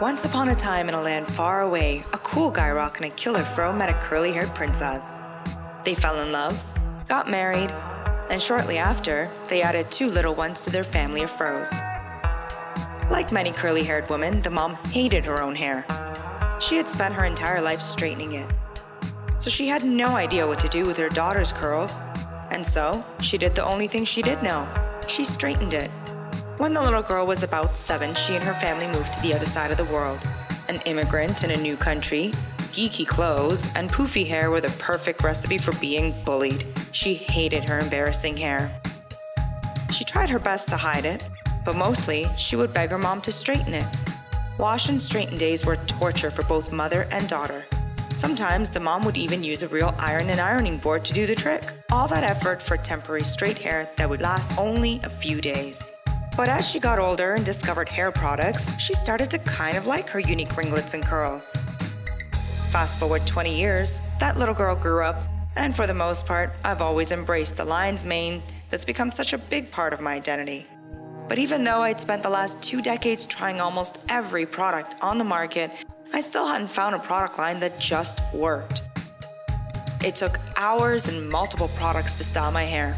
Once upon a time in a land far away, a cool guy rocking a killer fro met a curly-haired princess. They fell in love, got married, and shortly after, they added 2 little ones to their family of fros. Like many curly-haired women, the mom hated her own hair. She had spent her entire life straightening it. So she had no idea what to do with her daughter's curls, and so she did the only thing she did know. She straightened it. When the little girl was about 7, she and her family moved to the other side of the world. An immigrant in a new country, geeky clothes, and poofy hair were the perfect recipe for being bullied. She hated her embarrassing hair. She tried her best to hide it, but mostly she would beg her mom to straighten it. Wash and straighten days were torture for both mother and daughter. Sometimes the mom would even use a real iron and ironing board to do the trick. All that effort for temporary straight hair that would last only a few days. But as she got older and discovered hair products, she started to kind of like her unique ringlets and curls. Fast forward 20 years, that little girl grew up, and for the most part, I've always embraced the lion's mane that's become such a big part of my identity. But even though I'd spent the last 2 decades trying almost every product on the market, I still hadn't found a product line that just worked. It took hours and multiple products to style my hair.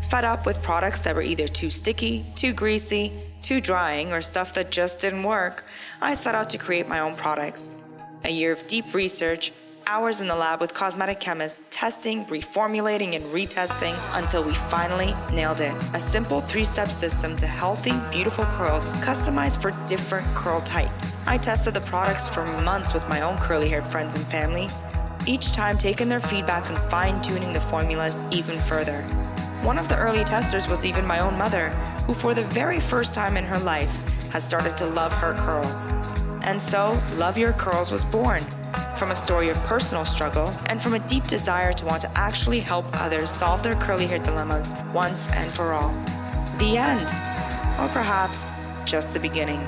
Fed up with products that were either too sticky, too greasy, too drying, or stuff that just didn't work, I set out to create my own products. A year of deep research, hours in the lab with cosmetic chemists, testing, reformulating, and retesting until we finally nailed it. A simple 3-step system to healthy, beautiful curls customized for different curl types. I tested the products for months with my own curly-haired friends and family, each time taking their feedback and fine-tuning the formulas even further. One of the early testers was even my own mother, who for the very first time in her life has started to love her curls. And so, Love Your Curls was born, from a story of personal struggle and from a deep desire to want to actually help others solve their curly hair dilemmas once and for all. The end, or perhaps just the beginning.